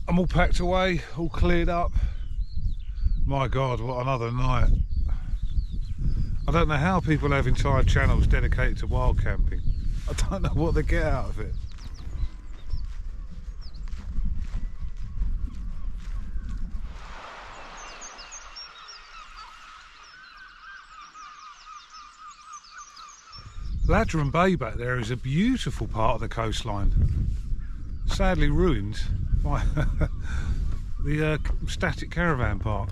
I'm all packed away, all cleared up. My God, what another night. I don't know how people have entire channels dedicated to wild camping. I don't know what they get out of it. Ladram Bay back there is a beautiful part of the coastline. Sadly ruined by the static caravan park.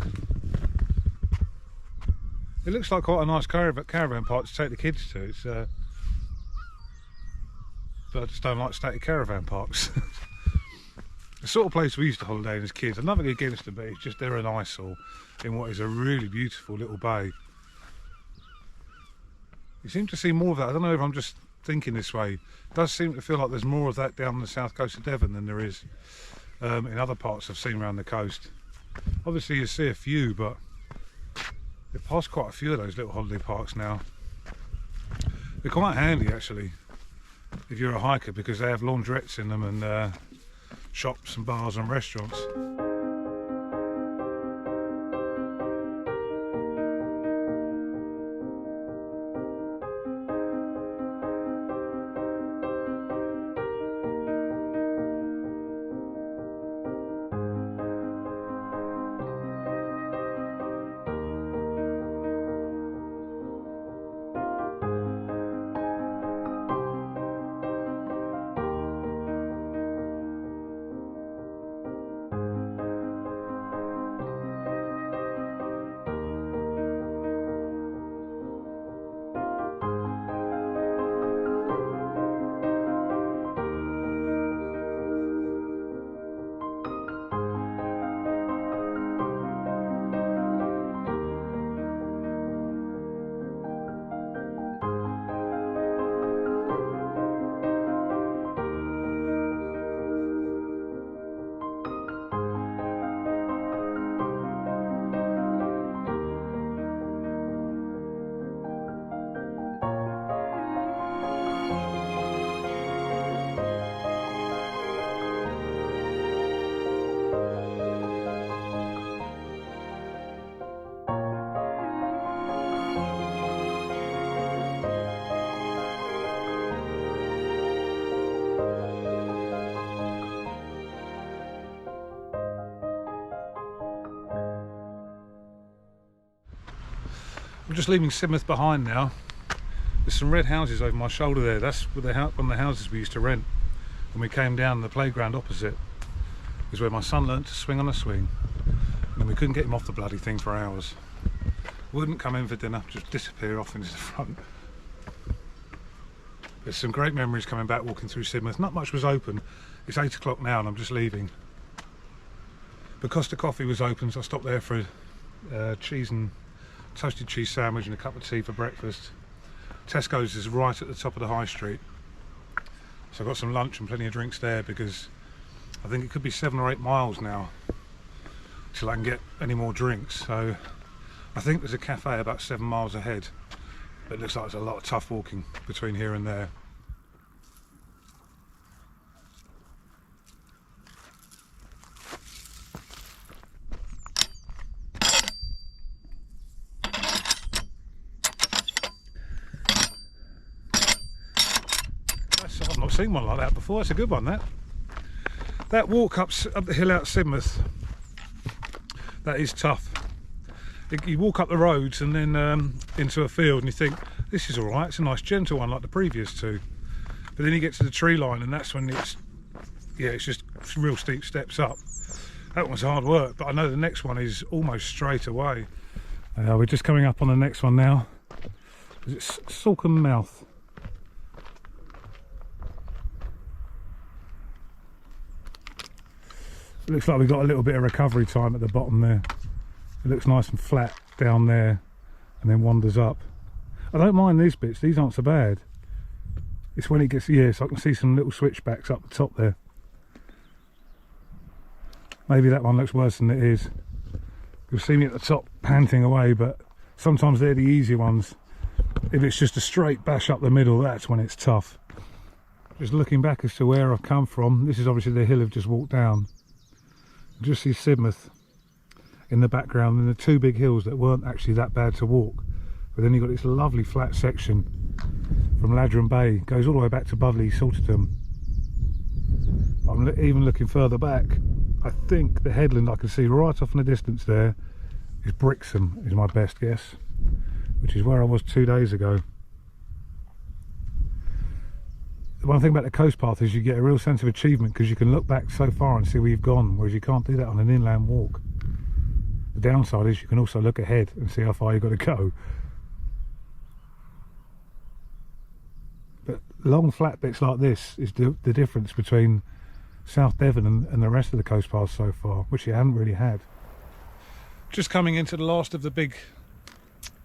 It looks like quite a nice caravan park to take the kids to. It's, but I just don't like static caravan parks. The sort of place we used to holiday in as kids. I'm nothing against them, but it's just they're an eyesore in what is a really beautiful little bay. You seem to see more of that. I don't know if I'm just thinking this way. It does seem to feel like there's more of that down the south coast of Devon than there is in other parts I've seen around the coast. Obviously you see a few, but they've passed quite a few of those little holiday parks now. They're quite handy actually if you're a hiker, because they have laundrettes in them and shops and bars and restaurants. I'm just leaving Sidmouth behind now. There's some red houses over my shoulder there. That's one of the houses we used to rent when we came down the playground opposite. It was where my son learnt to swing on a swing, and we couldn't get him off the bloody thing for hours. Wouldn't come in for dinner, just disappear off into the front. There's some great memories coming back walking through Sidmouth. Not much was open. It's 8 o'clock now and I'm just leaving. But Costa Coffee was open, so I stopped there for a cheese and toasted cheese sandwich and a cup of tea for breakfast. Tesco's is right at the top of the high street, so I got some lunch and plenty of drinks there, because I think it could be 7 or 8 miles now till I can get any more drinks. So I think there's a cafe about 7 miles ahead, but it looks like there's a lot of tough walking between here and there. I've not seen one like that before. It's a good one, that. That walk up the hill out Sidmouth, that is tough. You walk up the roads and then into a field and you think, this is alright, it's a nice gentle one like the previous two. But then you get to the tree line and that's when it's just real steep steps up. That one's hard work, but I know the next one is almost straight away. We're just coming up on the next one now. It's Salterton. It looks like we've got a little bit of recovery time at the bottom there. It looks nice and flat down there and then wanders up. I don't mind these bits, these aren't so bad. It's when it gets, so I can see some little switchbacks up the top there. Maybe that one looks worse than it is. You'll see me at the top panting away, but sometimes they're the easier ones. If it's just a straight bash up the middle, that's when it's tough. Just looking back as to where I've come from, this is obviously the hill I've just walked down. Just see Sidmouth in the background, and the two big hills that weren't actually that bad to walk. But then you've got this lovely flat section from Ladram Bay, goes all the way back to Budleigh, Salterton. I'm even looking further back. I think the headland I can see right off in the distance there is Brixham, is my best guess, which is where I was 2 days ago. The one thing about the coast path is you get a real sense of achievement because you can look back so far and see where you've gone, whereas you can't do that on an inland walk. The downside is you can also look ahead and see how far you've got to go. But long flat bits like this is the difference between South Devon and the rest of the coast path so far, which you haven't really had. Just coming into the last of the big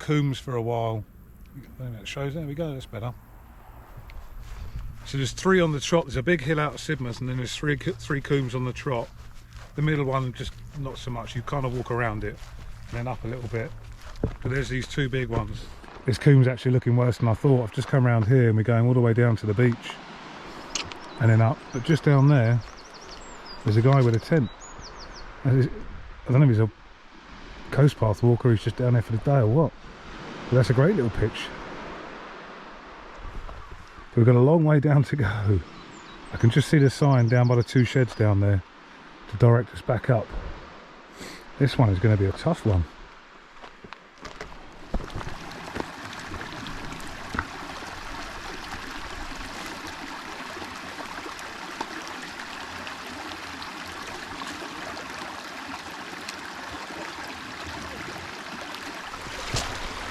combes for a while. I think that shows, there we go, that's better. So there's three on the trot. There's a big hill out of Sidmouth, and then there's three combes on the trot. The middle one just not so much, you kind of walk around it and then up a little bit. But there's these two big ones. This comb's actually looking worse than I thought. I've just come around here and we're going all the way down to the beach and then up. But just down there, there's a guy with a tent. I don't know if he's a coast path walker, he's just down there for the day or what. But that's a great little pitch. We've got a long way down to go. I can just see the sign down by the two sheds down there to direct us back up. This one is going to be a tough one.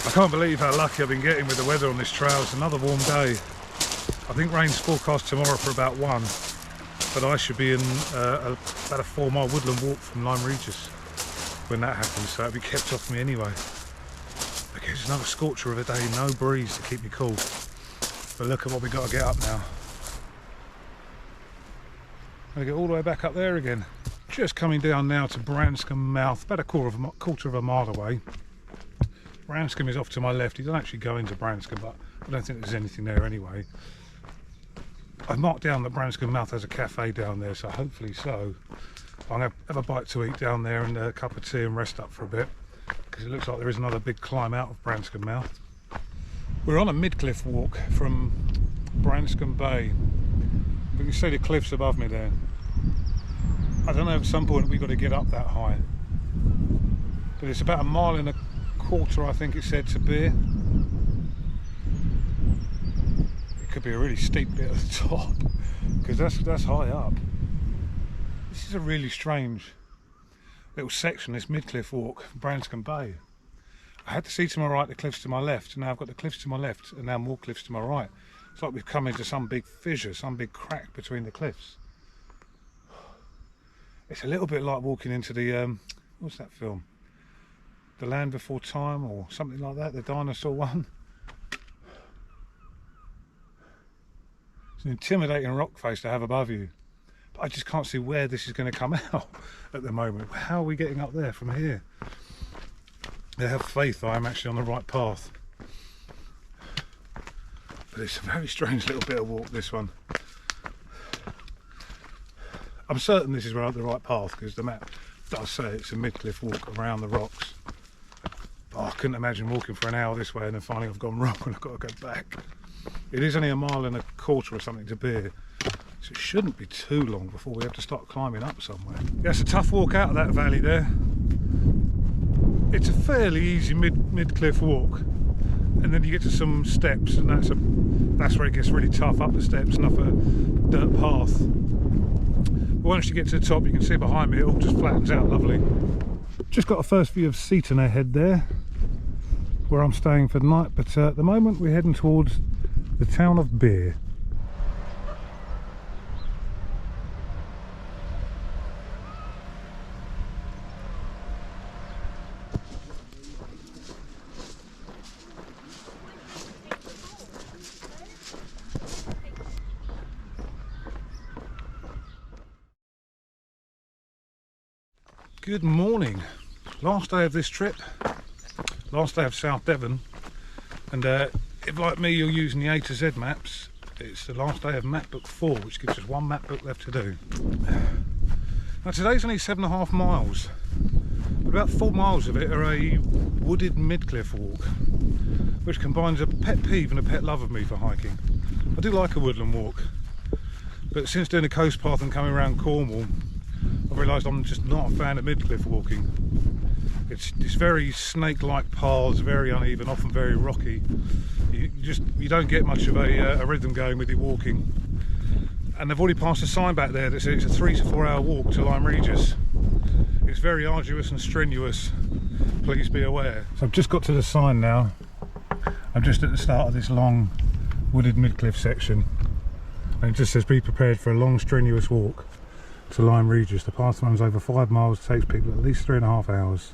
I can't believe how lucky I've been getting with the weather on this trail. It's another warm day. I think rain's forecast tomorrow for about 1, but I should be in about a 4-mile woodland walk from Lyme Regis when that happens, so it'll be kept off me anyway. Okay, it's another scorcher of a day, no breeze to keep me cool. But look at what we got to get up now. I'm going to get all the way back up there again. Just coming down now to Branscombe mouth, about a quarter of a mile away. Branscombe is off to my left. You don't actually go into Branscombe, but I don't think there's anything there anyway. I've marked down that Branscombe mouth has a cafe down there, so hopefully so. I'm going to have a bite to eat down there and a cup of tea and rest up for a bit, because it looks like there is another big climb out of Branscombe mouth. We're on a mid-cliff walk from Branscombe Bay. You can see the cliffs above me there. I don't know, at some point we've got to get up that high. But it's about 1.25 miles, I think it said, to Beer. Could be a really steep bit at the top, because that's high up. This is a really strange little section, this mid-cliff walk from Branscombe Bay. I had to see to my right the cliffs to my left, and now I've got the cliffs to my left and now more cliffs to my right. It's like we've come into some big fissure, some big crack between the cliffs. It's a little bit like walking into the what's that film, The Land Before Time or something like that, the dinosaur one. It's an intimidating rock face to have above you, but I just can't see where this is going to come out at the moment. How are we getting up there from here? I have faith I am actually on the right path, but it's a very strange little bit of walk, this one. I'm certain this is the right path because the map does say it's a mid-cliff walk around the rocks. But I couldn't imagine walking for an hour this way and then finding I've gone wrong and I've got to go back. It is only 1.25 miles or something to Beer, so it shouldn't be too long before we have to start climbing up somewhere. Yeah, it's a tough walk out of that valley there. It's a fairly easy mid-cliff walk, and then you get to some steps, and that's where it gets really tough up the steps and up a dirt path. But once you get to the top, you can see behind me it all just flattens out lovely. Just got a first view of Salterton ahead there, where I'm staying for the night, but at the moment we're heading towards the town of Beer. Good morning. Last day of this trip, last day of South Devon, and if like me you're using the A to Z maps, it's the last day of map book 4, which gives us 1 map book left to do. Now today's only 7.5 miles, but about 4 miles of it are a wooded mid-cliff walk, which combines a pet peeve and a pet love of me for hiking. I do like a woodland walk, but since doing a coast path and coming around Cornwall, I've realised I'm just not a fan of mid-cliff walking. It's very snake-like paths, very uneven, often very rocky. You don't get much of a rhythm going with your walking. And they've already passed a sign back there that says it's a 3 to 4 hour walk to Lyme Regis. It's very arduous and strenuous, please be aware. So I've just got to the sign now. I'm just at the start of this long wooded mid-cliff section, and it just says be prepared for a long strenuous walk to Lyme Regis. The path runs over 5 miles, takes people at least 3.5 hours.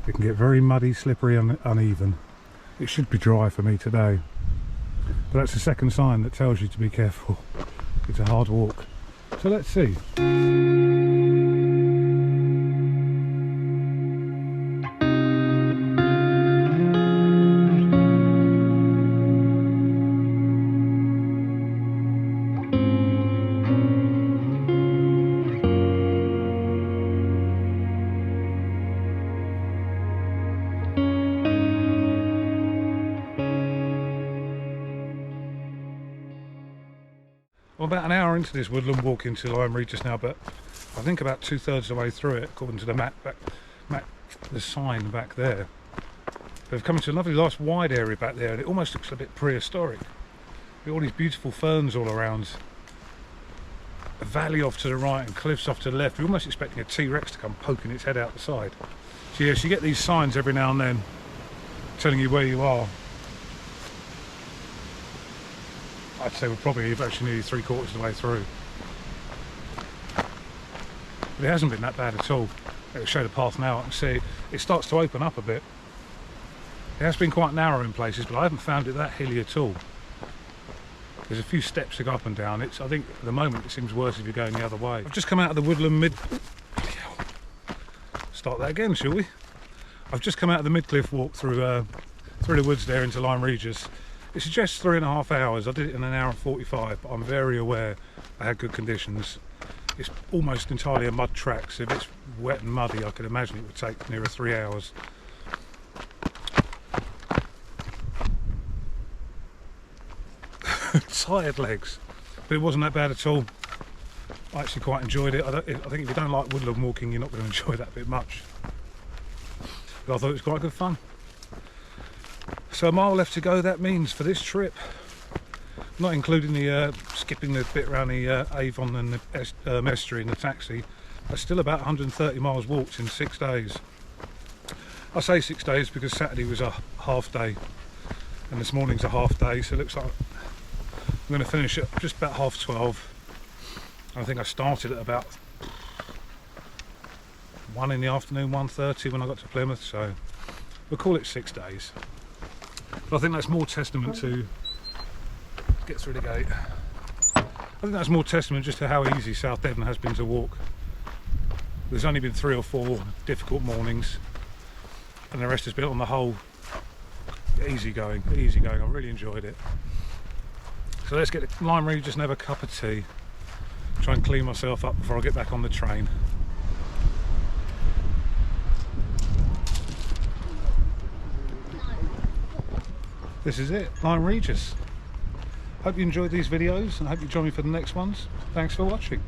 It can get very muddy, slippery and uneven. It should be dry for me today, but that's the second sign that tells you to be careful. It's a hard walk, so let's see. I'm about an hour into this woodland walk into Lyme Regis now, but I think about 2/3 of the way through it, according to the the sign back there. They've come into a lovely, nice wide area back there, and it almost looks a bit prehistoric. With all these beautiful ferns all around, a valley off to the right and cliffs off to the left. We're almost expecting a T-Rex to come poking its head out the side. So yes, you get these signs every now and then telling you where you are. I'd say we're probably actually nearly 3/4 of the way through. But it hasn't been that bad at all. It'll show the path now. I can see it starts to open up a bit. It has been quite narrow in places, but I haven't found it that hilly at all. There's a few steps to go up and down. I think at the moment it seems worse if you're going the other way. I've just come out of the woodland Start that again, shall we? I've just come out of the mid-cliff walk through the woods there into Lyme Regis. It suggests 3.5 hours. I did it in 1 hour and 45, but I'm very aware I had good conditions. It's almost entirely a mud track, so if it's wet and muddy, I could imagine it would take nearer 3 hours. Tired legs, but it wasn't that bad at all. I actually quite enjoyed it. I think if you don't like woodland walking, you're not going to enjoy that bit much. But I thought it was quite good fun. So a mile left to go, that means for this trip, not including the skipping the bit around the Avon and the estuary and the taxi, that's still about 130 miles walked in 6 days. I say 6 days because Saturday was a half day and this morning's a half day, so it looks like I'm going to finish at just about 12:30. I think I started at about 1 in the afternoon, 1:30 when I got to Plymouth, so we'll call it 6 days. But I think that's more testament to get through the gate. I think that's more testament just to how easy South Devon has been to walk. There's only been 3 or 4 difficult mornings, and the rest has been on the whole easy going. I really enjoyed it. So let's get to Lyme Regis and have a cup of tea. Try and clean myself up before I get back on the train. This is it, Lyme Regis. Hope you enjoyed these videos and hope you join me for the next ones. Thanks for watching.